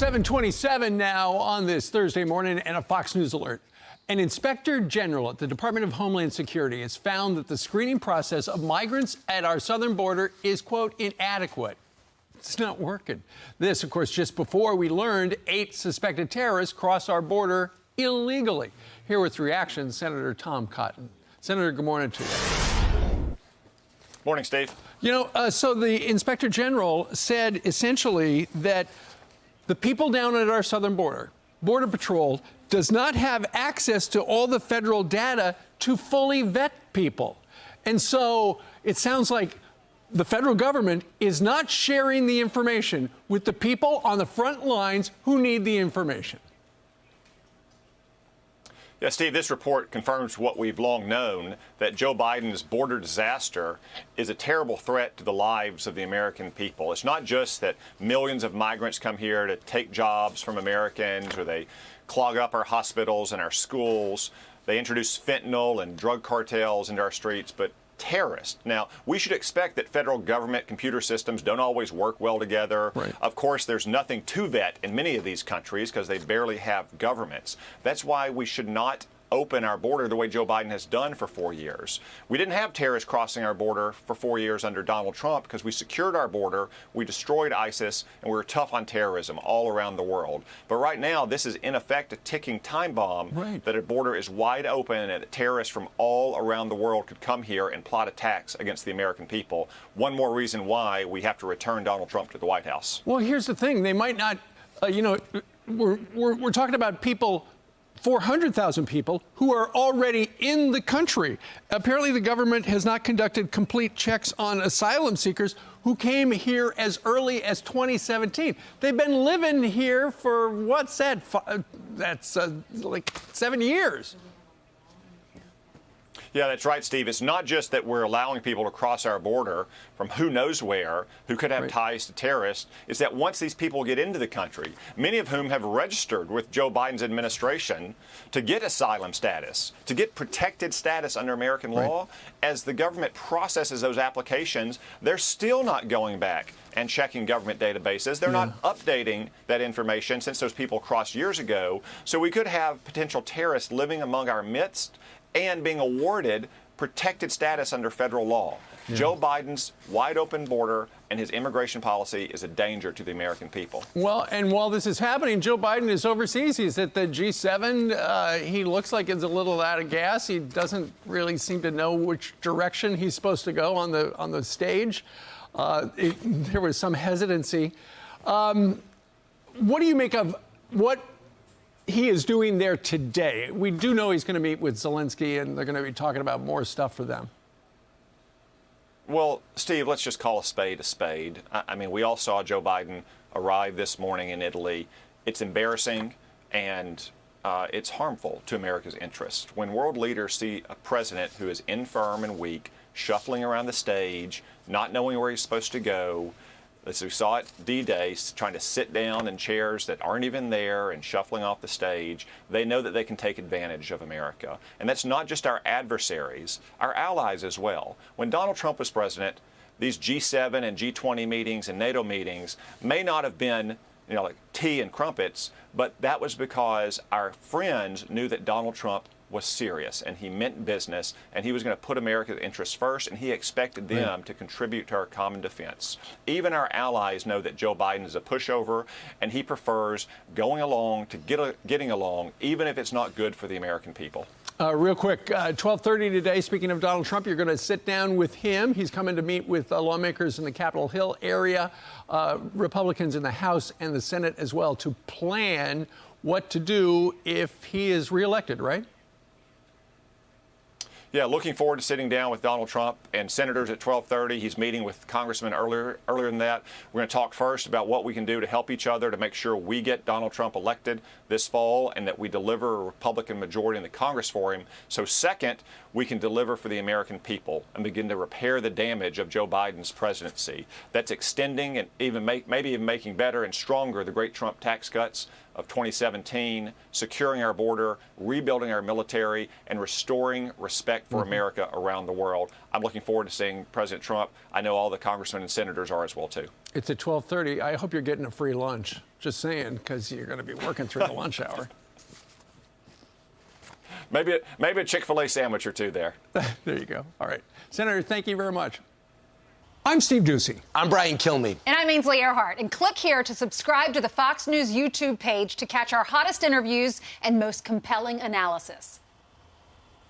7:27 now on this Thursday morning, and a Fox News alert. An inspector general at the Department of Homeland Security has found that the screening process of migrants at our southern border is, quote, inadequate. It's not working. This, of course, just before we learned 8 suspected terrorists crossed our border illegally. Here with reactions, Senator Tom Cotton. Senator, good morning to you. Morning, Steve. You know, so the inspector general said essentially that the people down at our southern border, Border Patrol, does not have access to all the federal data to fully vet people. And so it sounds like the federal government is not sharing the information with the people on the front lines who need the information. Yeah, Steve, this report confirms what we've long known, that Joe Biden's border disaster is a terrible threat to the lives of the American people. It's not just that millions of migrants come here to take jobs from Americans, or they clog up our hospitals and our schools. They introduce fentanyl and drug cartels into our streets, but terrorists. Now, we should expect that federal government computer systems don't always work well together. Right. Of course, there's nothing to vet in many of these countries because they barely have governments. That's why we should not open our border the way Joe Biden has done for 4 years. We didn't have terrorists crossing our border for 4 years under Donald Trump because we secured our border, we destroyed ISIS, and we were tough on terrorism all around the world. But right now, this is in effect a ticking time bomb. Right. That our border is wide open and that terrorists from all around the world could come here and plot attacks against the American people. One more reason why we have to return Donald Trump to the White House. Well, here's the thing. They might not, we're talking about people, 400,000 people who are already in the country. Apparently, the government has not conducted complete checks on asylum seekers who came here as early as 2017. They've been living here for, what's that? That's like 7 years. Yeah, that's right, Steve. It's not just that we're allowing people to cross our border from who knows where, who could have ties to terrorists. It's that once these people get into the country, many of whom have registered with Joe Biden's administration to get asylum status, to get protected status under American law, as the government processes those applications, they're still not going back and checking government databases. They're not updating that information since those people crossed years ago. So we could have potential terrorists living among our midst and being awarded protected status under federal law. Joe Biden's wide open border and his immigration policy is a danger to the American people. Well, and while this is happening, Joe Biden is overseas. He's at the G7. He looks like he's a little out of gas. He doesn't really seem to know which direction he's supposed to go on the stage. There was some hesitancy. What do you make of what he is doing there today? We do know he's going to meet with Zelensky, and they're going to be talking about more stuff for them. Well, Steve, let's just call a spade a spade. I mean, we all saw Joe Biden arrive this morning in Italy. It's embarrassing, and it's harmful to America's interests. When world leaders see a president who is infirm and weak, shuffling around the stage, not knowing where he's supposed to go, as we saw at D-Day, trying to sit down in chairs that aren't even there and shuffling off the stage, they know that they can take advantage of America. And that's not just our adversaries, our allies as well. When Donald Trump was president, these G7 and G20 meetings and NATO meetings may not have been, like tea and crumpets, but that was because our friends knew that Donald Trump was serious and he meant business and he was going to put America's interests first, and he expected them to contribute to our common defense. Even our allies know that Joe Biden is a pushover and he prefers going along to getting along, even if it's not good for the American people. Real quick, 12:30 today, speaking of Donald Trump, you're going to sit down with him. He's coming to meet with lawmakers in the Capitol Hill area, Republicans in the House and the Senate as well, to plan what to do if he is reelected, right? Yeah, looking forward to sitting down with Donald Trump and senators at 12:30. He's meeting with congressmen earlier than that. We're going to talk first about what we can do to help each other to make sure we get Donald Trump elected this fall and that we deliver a Republican majority in the Congress for him. So second, we can deliver for the American people and begin to repair the damage of Joe Biden's presidency. That's extending and maybe even making better and stronger the great Trump tax cuts of 2017, securing our border, rebuilding our military, and restoring respect for America around the world. I'm looking forward to seeing President Trump. I know all the congressmen and senators are as well, too. It's at 12:30. I hope you're getting a free lunch. Just saying, because you're going to be working through the lunch hour. Maybe a Chick-fil-A sandwich or two there. There you go. All right. Senator, thank you very much. I'm Steve Ducey. I'm Brian Kilmeade. And I'm Ainsley Earhart. And click here to subscribe to the Fox News YouTube page to catch our hottest interviews and most compelling analysis.